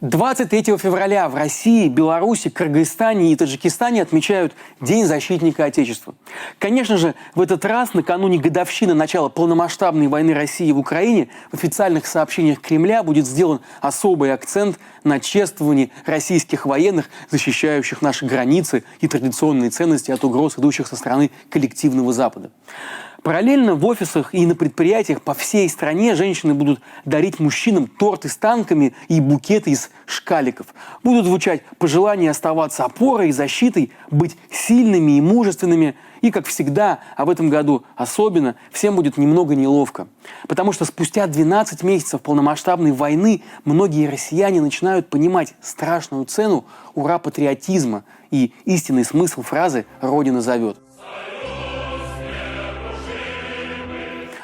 23 февраля в России, Беларуси, Кыргызстане и Таджикистане отмечают День защитника Отечества. Конечно же, в этот раз, накануне годовщины начала полномасштабной войны России в Украине, в официальных сообщениях Кремля будет сделан особый акцент на чествовании российских военных, защищающих наши границы и традиционные ценности от угроз, идущих со стороны коллективного Запада. Параллельно в офисах и на предприятиях по всей стране женщины будут дарить мужчинам торты с танками и букеты из шкаликов. Будут звучать пожелания оставаться опорой и защитой, быть сильными и мужественными. И, как всегда, а в этом году особенно, всем будет немного неловко. Потому что спустя 12 месяцев полномасштабной войны многие россияне начинают понимать страшную цену ура-патриотизма и истинный смысл фразы «Родина зовет».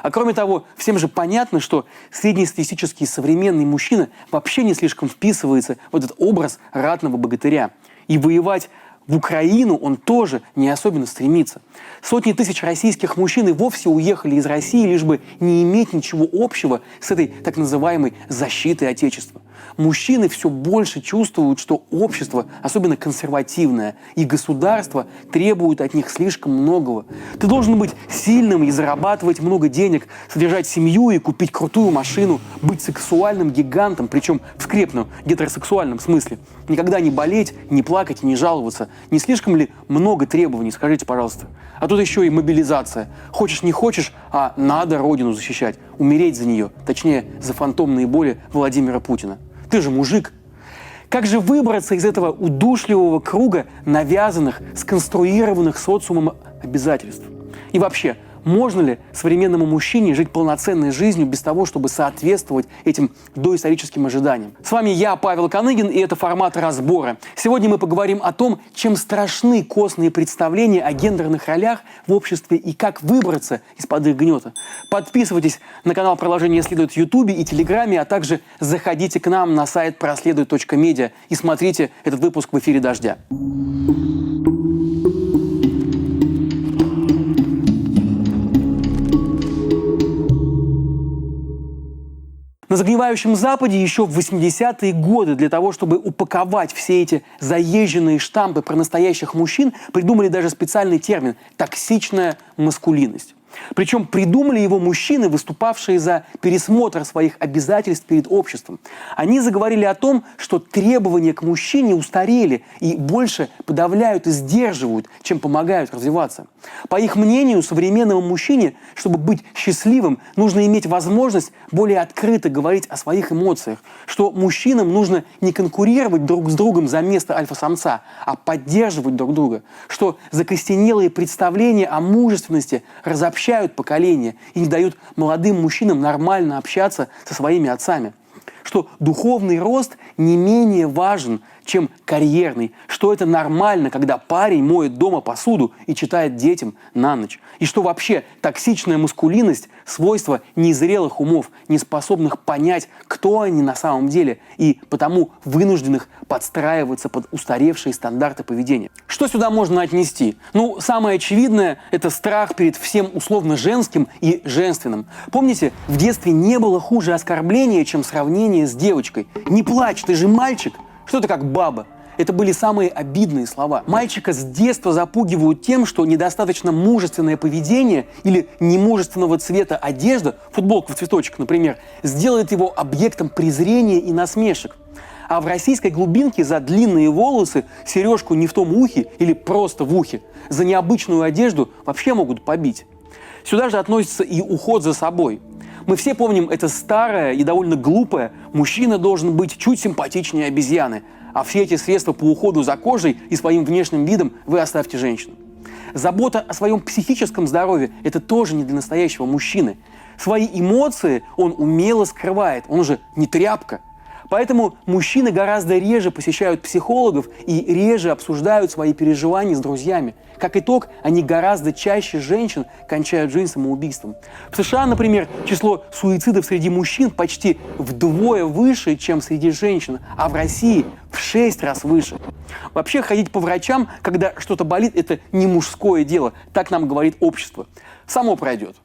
А кроме того, всем же понятно, что среднестатистический современный мужчина вообще не слишком вписывается в этот образ ратного богатыря. И воевать в Украину он тоже не особенно стремится. Сотни тысяч российских мужчин и вовсе уехали из России, лишь бы не иметь ничего общего с этой так называемой защитой Отечества. Мужчины все больше чувствуют, что общество, особенно консервативное, и государство требуют от них слишком многого. Ты должен быть сильным и зарабатывать много денег, содержать семью и купить крутую машину, быть сексуальным гигантом, причем в скрепном гетеросексуальном смысле. Никогда не болеть, не плакать и не жаловаться. Не слишком ли много требований, скажите, пожалуйста? А тут еще и мобилизация. Хочешь, не хочешь, а надо родину защищать, умереть за нее, точнее, за фантомные боли Владимира Путина. Ты же мужик. Как же выбраться из этого удушливого круга навязанных, сконструированных социумом обязательств? И вообще, можно ли современному мужчине жить полноценной жизнью без того, чтобы соответствовать этим доисторическим ожиданиям? С вами я, Павел Коныгин, и это формат разбора. Сегодня мы поговорим о том, чем страшны костные представления о гендерных ролях в обществе и как выбраться из-под их гнета. Подписывайтесь на канал «Продолжение следует» в Ютубе и Телеграме, а также заходите к нам на сайт проследует.медиа и смотрите этот выпуск в эфире «Дождя». На загнивающем Западе еще в 80-е годы для того, чтобы упаковать все эти заезженные штампы про настоящих мужчин, придумали даже специальный термин – токсичная маскулинность. Причем придумали его мужчины, выступавшие за пересмотр своих обязательств перед обществом. Они заговорили о том, что требования к мужчине устарели и больше подавляют и сдерживают, чем помогают развиваться. По их мнению, современному мужчине, чтобы быть счастливым, нужно иметь возможность более открыто говорить о своих эмоциях, что мужчинам нужно не конкурировать друг с другом за место альфа-самца, а поддерживать друг друга, что закостенелые представления о мужественности разобщают поколения и не дают молодым мужчинам нормально общаться со своими отцами. Что духовный рост не менее важен, чем карьерный, что это нормально, когда парень моет дома посуду и читает детям на ночь, и что вообще токсичная маскулинность – свойство незрелых умов, не способных понять, кто они на самом деле, и потому вынужденных подстраиваться под устаревшие стандарты поведения. Что сюда можно отнести? Ну, самое очевидное – это страх перед всем условно женским и женственным. Помните, в детстве не было хуже оскорбления, чем сравнение с девочкой. «Не плачь, ты же мальчик!» Что-то как баба. Это были самые обидные слова. Мальчика с детства запугивают тем, что недостаточно мужественное поведение или немужественного цвета одежда, футболка в цветочек, например, сделает его объектом презрения и насмешек. А в российской глубинке за длинные волосы, сережку не в том ухе или просто в ухе, за необычную одежду вообще могут побить. Сюда же относится и уход за собой. Мы все помним это старое и довольно глупое «мужчина должен быть чуть симпатичнее обезьяны», а все эти средства по уходу за кожей и своим внешним видом вы оставьте женщинам. Забота о своем психическом здоровье – это тоже не для настоящего мужчины. Свои эмоции он умело скрывает, он же не тряпка. Поэтому мужчины гораздо реже посещают психологов и реже обсуждают свои переживания с друзьями. Как итог, они гораздо чаще женщин кончают жизнь самоубийством. В США, например, число суицидов среди мужчин почти вдвое выше, чем среди женщин, а в России в 6 раз выше. Вообще, ходить по врачам, когда что-то болит, это не мужское дело, так нам говорит общество. Само пройдет.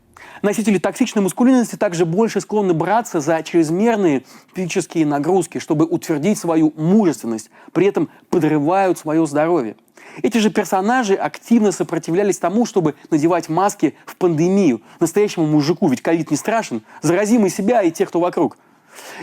Носители токсичной маскулинности также больше склонны браться за чрезмерные физические нагрузки, чтобы утвердить свою мужественность, при этом подрывают свое здоровье. Эти же персонажи активно сопротивлялись тому, чтобы надевать маски в пандемию. Настоящему мужику, ведь ковид не страшен, заразим и себя, и тех, кто вокруг.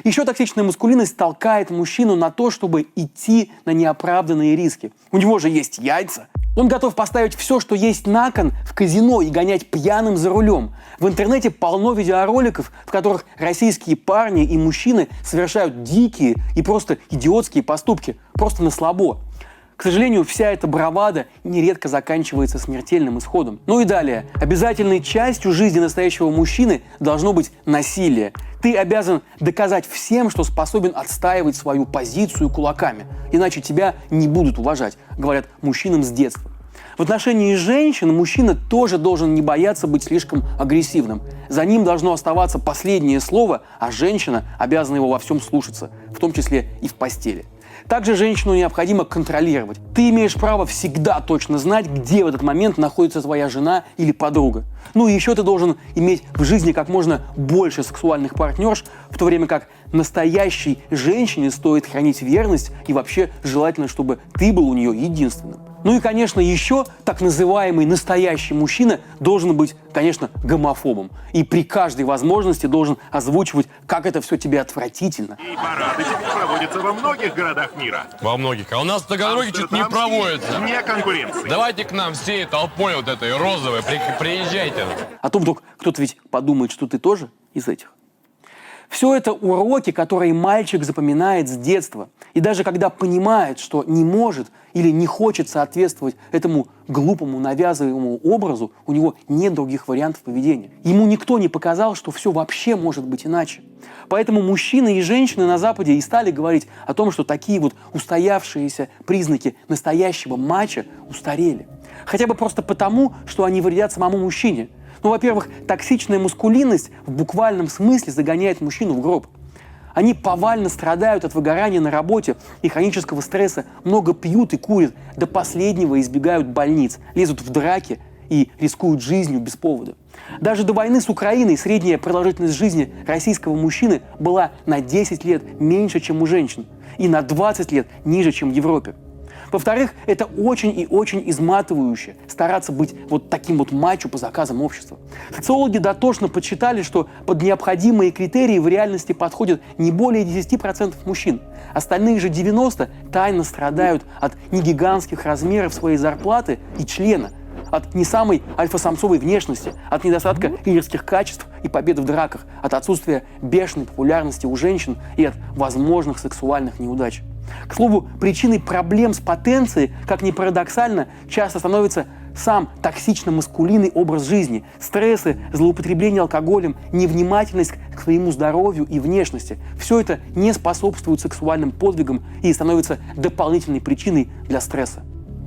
Еще токсичная маскулинность толкает мужчину на то, чтобы идти на неоправданные риски. У него же есть яйца. Он готов поставить все, что есть на кон, в казино и гонять пьяным за рулем. В интернете полно видеороликов, в которых российские парни и мужчины совершают дикие и просто идиотские поступки, просто на слабо. К сожалению, вся эта бравада нередко заканчивается смертельным исходом. Ну и далее. Обязательной частью жизни настоящего мужчины должно быть насилие. Ты обязан доказать всем, что способен отстаивать свою позицию кулаками. Иначе тебя не будут уважать, говорят мужчинам с детства. В отношении женщин мужчина тоже должен не бояться быть слишком агрессивным. За ним должно оставаться последнее слово, а женщина обязана его во всем слушаться, в том числе и в постели. Также женщину необходимо контролировать. Ты имеешь право всегда точно знать, где в этот момент находится твоя жена или подруга. Ну и еще ты должен иметь в жизни как можно больше сексуальных партнерш, в то время как настоящей женщине стоит хранить верность и вообще желательно, чтобы ты был у нее единственным. Ну и, конечно, еще так называемый настоящий мужчина должен быть, конечно, гомофобом. И при каждой возможности должен озвучивать, как это все тебе отвратительно. И парады теперь проводятся во многих городах мира. Во многих. А у нас в Таганроге что-то не проводится. Не конкуренции. Давайте к нам всей толпой вот этой розовой, приезжайте. А то вдруг кто-то ведь подумает, что ты тоже из этих. Все это уроки, которые мальчик запоминает с детства. И даже когда понимает, что не может или не хочет соответствовать этому глупому навязываемому образу, у него нет других вариантов поведения. Ему никто не показал, что все вообще может быть иначе. Поэтому мужчины и женщины на Западе и стали говорить о том, что такие вот устоявшиеся признаки настоящего мачо устарели. Хотя бы просто потому, что они вредят самому мужчине. Ну, во-первых, токсичная маскулинность в буквальном смысле загоняет мужчину в гроб. Они повально страдают от выгорания на работе и хронического стресса, много пьют и курят, до последнего избегают больниц, лезут в драки и рискуют жизнью без повода. Даже до войны с Украиной средняя продолжительность жизни российского мужчины была на 10 лет меньше, чем у женщин, и на 20 лет ниже, чем в Европе. Во-вторых, это очень и очень изматывающе стараться быть вот таким вот мачо по заказам общества. Социологи дотошно подсчитали, что под необходимые критерии в реальности подходят не более 10% мужчин. Остальные же 90% тайно страдают от негигантских размеров своей зарплаты и члена, от не самой альфа-самцовой внешности, от недостатка лидерских качеств и побед в драках, от отсутствия бешеной популярности у женщин и от возможных сексуальных неудач. К слову, причиной проблем с потенцией, как ни парадоксально, часто становится сам токсично-маскулинный образ жизни, стрессы, злоупотребление алкоголем, невнимательность к своему здоровью и внешности. Все это не способствует сексуальным подвигам и становится дополнительной причиной для стресса.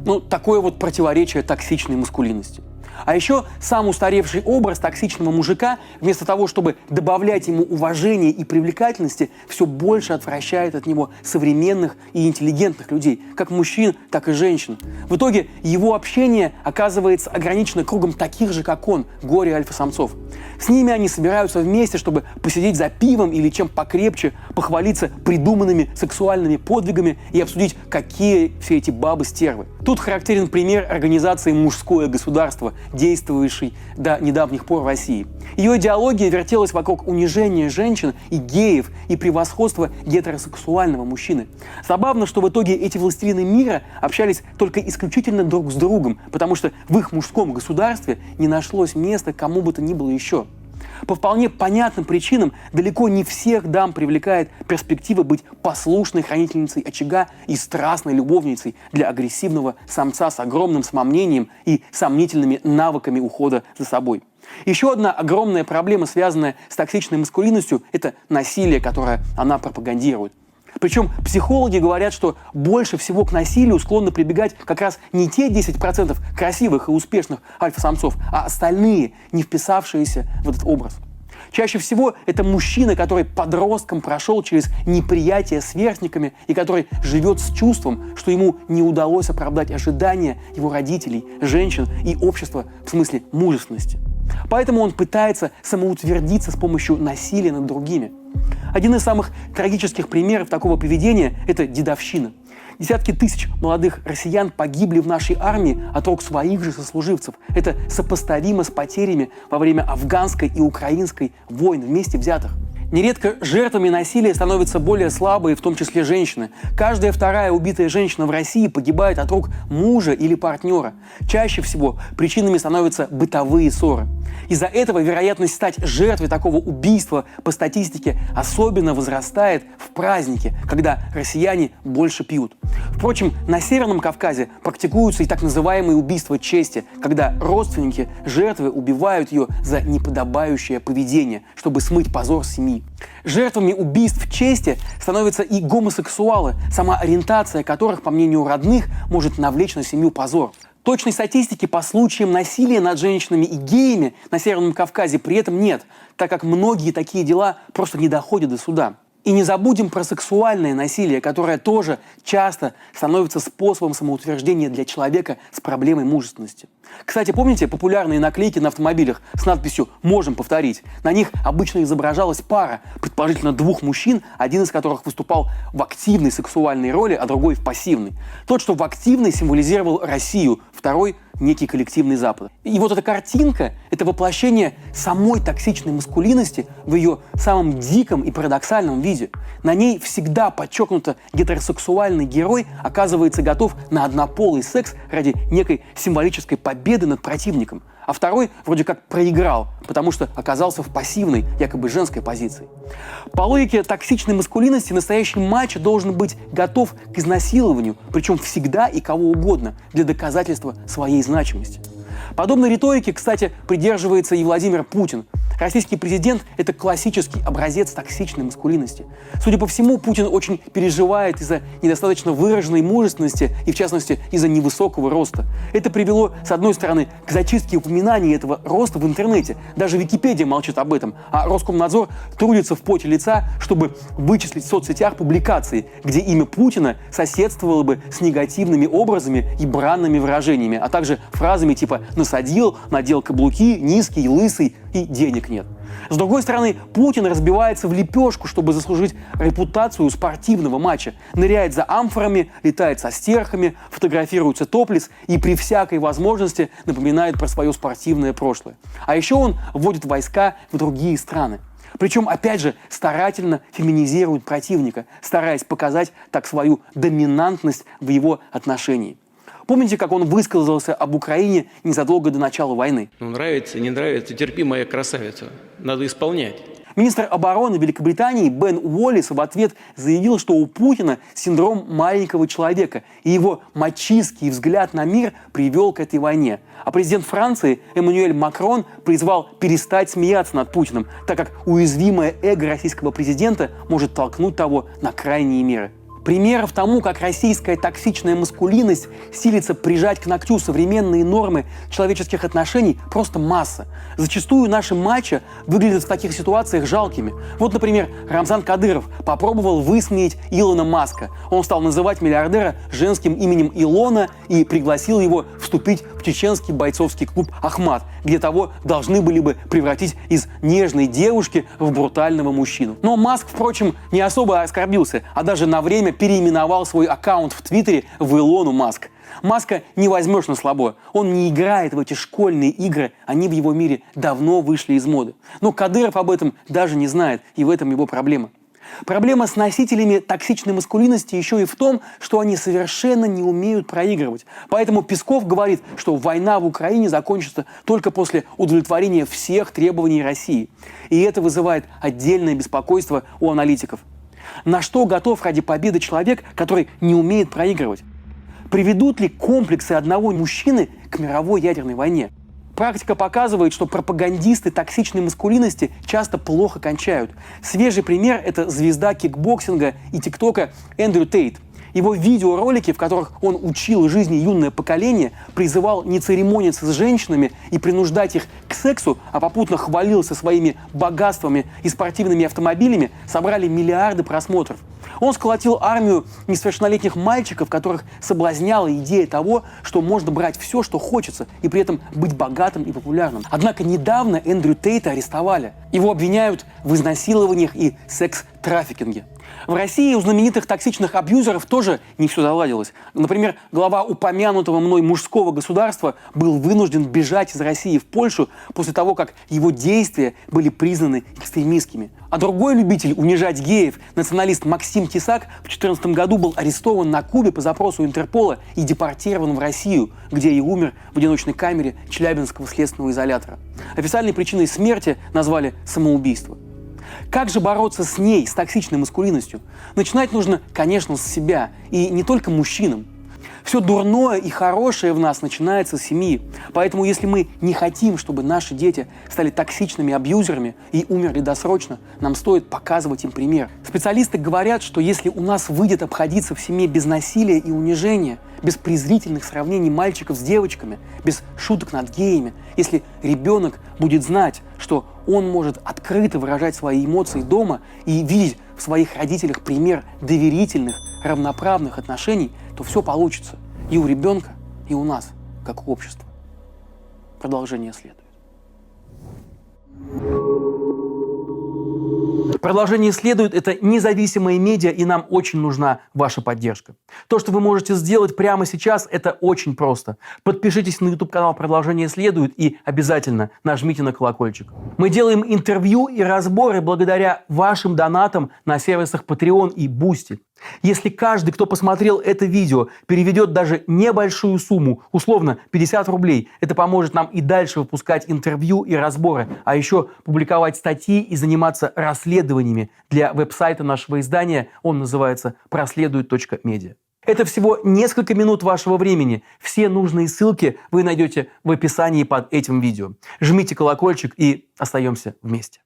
Ну, такое вот противоречие токсичной маскулинности. А еще сам устаревший образ токсичного мужика, вместо того, чтобы добавлять ему уважения и привлекательности, все больше отвращает от него современных и интеллигентных людей, как мужчин, так и женщин. В итоге его общение оказывается ограничено кругом таких же, как он, горе альфа-самцов. С ними они собираются вместе, чтобы посидеть за пивом или чем покрепче, похвалиться придуманными сексуальными подвигами и обсудить, какие все эти бабы стервы. Тут характерен пример организации «Мужское государство», действовавшей до недавних пор в России. Ее идеология вертелась вокруг унижения женщин и геев и превосходства гетеросексуального мужчины. Забавно, что в итоге эти властелины мира общались только исключительно друг с другом, потому что в их мужском государстве не нашлось места кому бы то ни было еще. По вполне понятным причинам далеко не всех дам привлекает перспектива быть послушной хранительницей очага и страстной любовницей для агрессивного самца с огромным самомнением и сомнительными навыками ухода за собой. Еще одна огромная проблема, связанная с токсичной маскулинностью, это насилие, которое она пропагандирует. Причем психологи говорят, что больше всего к насилию склонны прибегать как раз не те 10% красивых и успешных альфа-самцов, а остальные, не вписавшиеся в этот образ. Чаще всего это мужчина, который подростком прошел через неприятие сверстниками и который живет с чувством, что ему не удалось оправдать ожидания его родителей, женщин и общества в смысле мужественности. Поэтому он пытается самоутвердиться с помощью насилия над другими. Один из самых трагических примеров такого поведения – это дедовщина. Десятки тысяч молодых россиян погибли в нашей армии от рук своих же сослуживцев. Это сопоставимо с потерями во время афганской и украинской войн вместе взятых. Нередко жертвами насилия становятся более слабые, в том числе женщины. Каждая вторая убитая женщина в России погибает от рук мужа или партнера. Чаще всего причинами становятся бытовые ссоры. Из-за этого вероятность стать жертвой такого убийства по статистике особенно возрастает в праздники, когда россияне больше пьют. Впрочем, на Северном Кавказе практикуются и так называемые убийства чести, когда родственники жертвы убивают ее за неподобающее поведение, чтобы смыть позор семьи. Жертвами убийств чести становятся и гомосексуалы, сама ориентация которых, по мнению родных, может навлечь на семью позор. Точной статистики по случаям насилия над женщинами и геями на Северном Кавказе при этом нет, так как многие такие дела просто не доходят до суда. И не забудем про сексуальное насилие, которое тоже часто становится способом самоутверждения для человека с проблемой мужественности. Кстати, помните популярные наклейки на автомобилях с надписью «Можем повторить»? На них обычно изображалась пара, предположительно двух мужчин, один из которых выступал в активной сексуальной роли, а другой в пассивной. Тот, что в активной, символизировал Россию, второй – некий коллективный Запад. И вот эта картинка – это воплощение самой токсичной маскулинности в ее самом диком и парадоксальном виде. На ней всегда подчеркнуто гетеросексуальный герой оказывается готов на однополый секс ради некой символической победы над противником, а второй вроде как проиграл, потому что оказался в пассивной, якобы женской позиции. По логике токсичной маскулинности настоящий мачо должен быть готов к изнасилованию, причем всегда и кого угодно, для доказательства своей значимости. Подобной риторике, кстати, придерживается и Владимир Путин. Российский президент – это классический образец токсичной маскулинности. Судя по всему, Путин очень переживает из-за недостаточно выраженной мужественности и, в частности, из-за невысокого роста. Это привело, с одной стороны, к зачистке упоминаний этого роста в интернете. Даже Википедия молчит об этом, а Роскомнадзор трудится в поте лица, чтобы вычислить в соцсетях публикации, где имя Путина соседствовало бы с негативными образами и бранными выражениями, а также фразами типа «насадил», «надел каблуки», «низкий», «лысый» и «денег нет». С другой стороны, Путин разбивается в лепешку, чтобы заслужить репутацию спортивного матча. Ныряет за амфорами, летает со стерхами, фотографируется топлес и при всякой возможности напоминает про свое спортивное прошлое. А еще он вводит войска в другие страны. Причем, опять же, старательно феминизирует противника, стараясь показать так свою доминантность в его отношении. Помните, как он высказался об Украине незадолго до начала войны? Ну, нравится, не нравится, терпи, моя красавица. Надо исполнять. Министр обороны Великобритании Бен Уоллес в ответ заявил, что у Путина синдром маленького человека, и его мачистский взгляд на мир привел к этой войне. А президент Франции Эммануэль Макрон призвал перестать смеяться над Путиным, так как уязвимое эго российского президента может толкнуть того на крайние меры. Примеров тому, как российская токсичная маскулинность силится прижать к ногтю современные нормы человеческих отношений, просто масса. Зачастую наши мачо выглядят в таких ситуациях жалкими. Вот, например, Рамзан Кадыров попробовал высмеять Илона Маска. Он стал называть миллиардера женским именем Илона и пригласил его вступить в чеченский бойцовский клуб «Ахмат», где того должны были бы превратить из нежной девушки в брутального мужчину. Но Маск, впрочем, не особо оскорбился, а даже на время переименовал свой аккаунт в Твиттере в Илону Маск. Маска не возьмешь на слабо. Он не играет в эти школьные игры, они в его мире давно вышли из моды. Но Кадыров об этом даже не знает, и в этом его проблема. Проблема с носителями токсичной маскулинности еще и в том, что они совершенно не умеют проигрывать. Поэтому Песков говорит, что война в Украине закончится только после удовлетворения всех требований России. И это вызывает отдельное беспокойство у аналитиков. На что готов ради победы человек, который не умеет проигрывать? Приведут ли комплексы одного мужчины к мировой ядерной войне? Практика показывает, что пропагандисты токсичной маскулинности часто плохо кончают. Свежий пример – это звезда кикбоксинга и тиктока Эндрю Тейт. Его видеоролики, в которых он учил жизни юное поколение, призывал не церемониться с женщинами и принуждать их к сексу, а попутно хвалился своими богатствами и спортивными автомобилями, собрали миллиарды просмотров. Он сколотил армию несовершеннолетних мальчиков, которых соблазняла идея того, что можно брать все, что хочется, и при этом быть богатым и популярным. Однако недавно Эндрю Тейта арестовали. Его обвиняют в изнасилованиях и секс-трафикинге. В России у знаменитых токсичных абьюзеров тоже не все заладилось. Например, глава упомянутого мной мужского государства был вынужден бежать из России в Польшу после того, как его действия были признаны экстремистскими. А другой любитель унижать геев, националист Максим Тесак, в 2014 году был арестован на Кубе по запросу Интерпола и депортирован в Россию, где и умер в одиночной камере Челябинского следственного изолятора. Официальной причиной смерти назвали самоубийство. Как же бороться с ней, с токсичной маскулинностью? Начинать нужно, конечно, с себя, и не только мужчинам. Все дурное и хорошее в нас начинается с семьи. Поэтому, если мы не хотим, чтобы наши дети стали токсичными абьюзерами и умерли досрочно, нам стоит показывать им пример. Специалисты говорят, что если у нас выйдет обходиться в семье без насилия и унижения, без презрительных сравнений мальчиков с девочками, без шуток над геями, если ребенок будет знать, что он может открыто выражать свои эмоции дома и видеть в своих родителях пример доверительных, равноправных отношений, то все получится и у ребенка, и у нас, как у общества. Продолжение следует. Продолжение следует. Это независимые медиа, и нам очень нужна ваша поддержка. То, что вы можете сделать прямо сейчас, это очень просто. Подпишитесь на YouTube-канал «Продолжение следует» и обязательно нажмите на колокольчик. Мы делаем интервью и разборы благодаря вашим донатам на сервисах Patreon и Boosty. Если каждый, кто посмотрел это видео, переведет даже небольшую сумму, условно 50 рублей, это поможет нам и дальше выпускать интервью и разборы, а еще публиковать статьи и заниматься расследованиями для веб-сайта нашего издания. Он называется проследует.медиа. Это всего несколько минут вашего времени. Все нужные ссылки вы найдете в описании под этим видео. Жмите колокольчик и остаемся вместе.